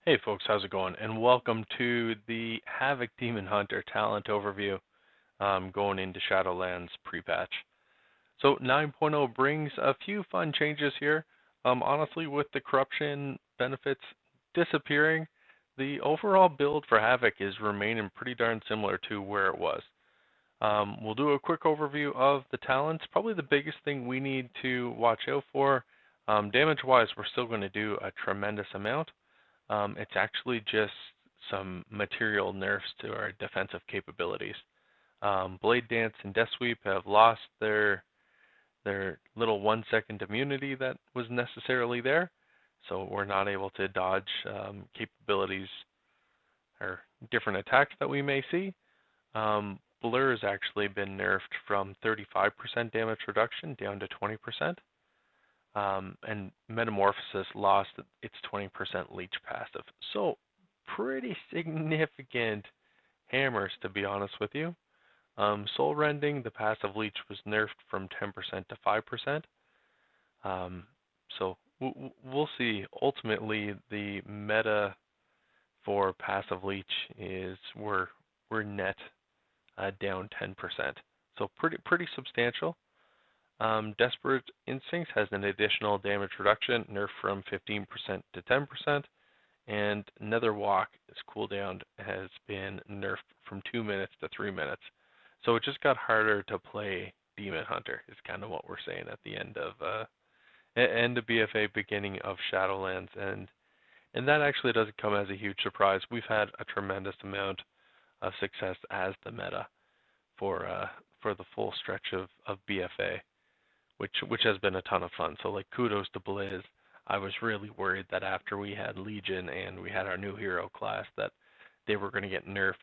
Hey folks, how's it going? And welcome to the Havoc Demon Hunter talent overview going into Shadowlands Pre-Patch. So 9.0 brings a few fun changes here. Honestly, with the corruption benefits disappearing, the overall build for Havoc is remaining pretty darn similar to where it was. We'll do a quick overview of the talents. Probably the biggest thing we need to watch out for, damage-wise, we're still going to do a tremendous amount. It's actually just some material nerfs to our defensive capabilities. Blade Dance and Death Sweep have lost their little 1 second immunity that was necessarily there, so we're not able to dodge capabilities or different attacks that we may see. Blur has actually been nerfed from 35% damage reduction down to 20%. And Metamorphosis lost its 20% leech passive. So pretty significant hammers, to be honest with you. Soul Rending, the passive leech was nerfed from 10% to 5%. So we'll see. Ultimately, the meta for passive leech is we're net down 10%. So pretty substantial. Desperate Instincts has an additional damage reduction, nerfed from 15% to 10%, and Nether Walk's cooldown has been nerfed from 2 minutes to 3 minutes. So it just got harder to play Demon Hunter, is kind of what we're saying at the end of BFA, beginning of Shadowlands, and that actually doesn't come as a huge surprise. We've had a tremendous amount of success as the meta for the full stretch of BFA. Which has been a ton of fun. So like kudos to Blizz. I was really worried that after we had Legion and we had our new hero class that they were going to get nerfed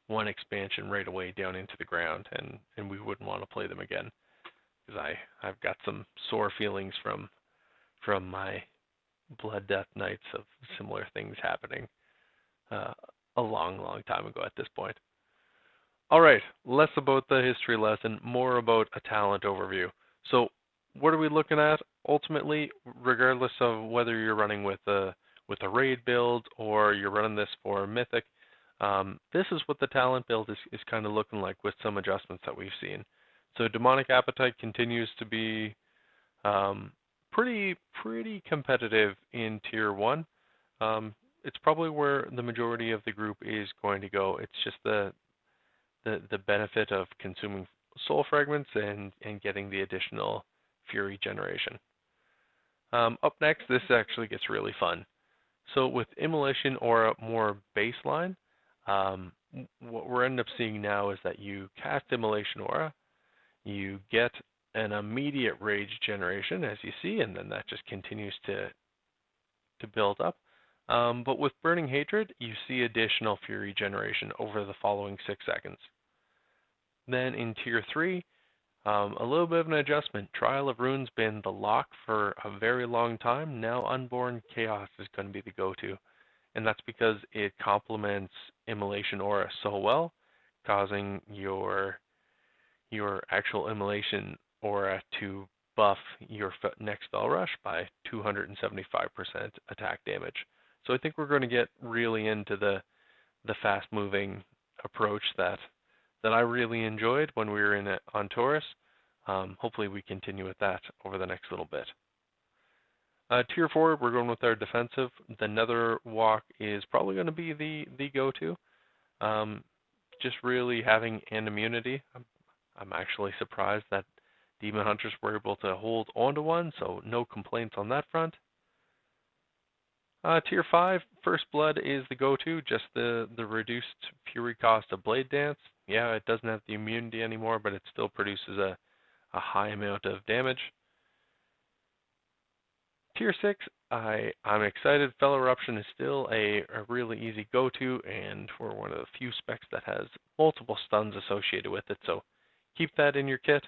one expansion right away down into the ground, and we wouldn't want to play them again, because I've got some sore feelings from my Blood Death Nights of similar things happening a long time ago at this point. All right, less about the history lesson, more about a talent overview. So what are we looking at? Ultimately, regardless of whether you're running with a raid build or you're running this for Mythic, this is what the talent build is kind of looking like with some adjustments that we've seen. So Demonic Appetite continues to be pretty competitive in Tier 1. It's probably where the majority of the group is going to go. It's just the benefit of consuming soul fragments and getting the additional fury generation. Up next, this actually gets really fun. So with Immolation Aura more baseline, what we're ending up seeing now is that you cast Immolation Aura, you get an immediate rage generation, as you see, and then that just continues to build up. But with Burning Hatred, you see additional fury generation over the following 6 seconds. Then in Tier 3, a little bit of an adjustment. Trial of Rune's been the lock for a very long time. Now Unborn Chaos is going to be the go-to. And that's because it complements Immolation Aura so well, causing your actual Immolation Aura to buff your next spell rush by 275% attack damage. So I think we're going to get really into the fast-moving approach that I really enjoyed when we were in it on Taurus. Hopefully we continue with that over the next little bit. Tier 4, we're going with our defensive. The Nether Walk is probably going to be the go-to. Just really having an immunity. I'm actually surprised that Demon Hunters were able to hold onto one, so no complaints on that front. Tier 5, First Blood is the go-to, just the reduced fury cost of Blade Dance. Yeah, it doesn't have the immunity anymore, but it still produces a high amount of damage. Tier 6, I'm excited. Fellow Eruption is still a really easy go-to, and we're one of the few specs that has multiple stuns associated with it, so keep that in your kit.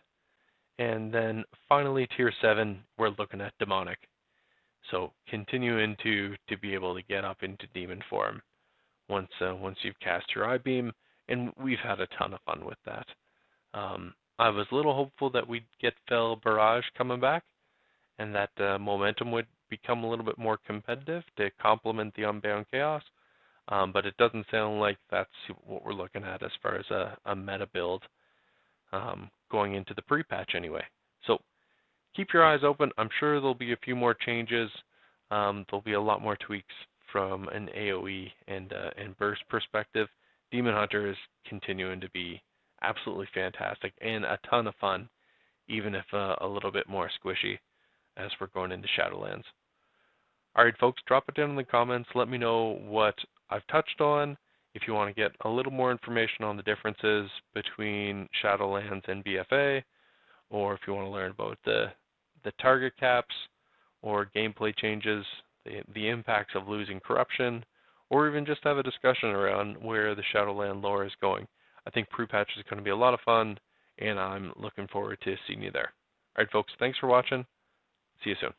And then finally, Tier 7, we're looking at Demonic. So continuing to be able to get up into demon form once you've cast your I-Beam, and we've had a ton of fun with that. I was a little hopeful that we'd get Fel Barrage coming back, and that momentum would become a little bit more competitive to complement the Unbound Chaos, but it doesn't sound like that's what we're looking at as far as a meta build going into the pre-patch anyway. So keep your eyes open. I'm sure there'll be a few more changes. There'll be a lot more tweaks from an AoE and burst perspective. Demon Hunter is continuing to be absolutely fantastic and a ton of fun, even if a little bit more squishy as we're going into Shadowlands. Alright folks, drop it down in the comments. Let me know what I've touched on. If you want to get a little more information on the differences between Shadowlands and BFA, or if you want to learn about the target caps or gameplay changes, the impacts of losing corruption, or even just have a discussion around where the Shadowland lore is going. I think pre-patch is going to be a lot of fun, and I'm looking forward to seeing you there. Alright folks, thanks for watching. See you soon.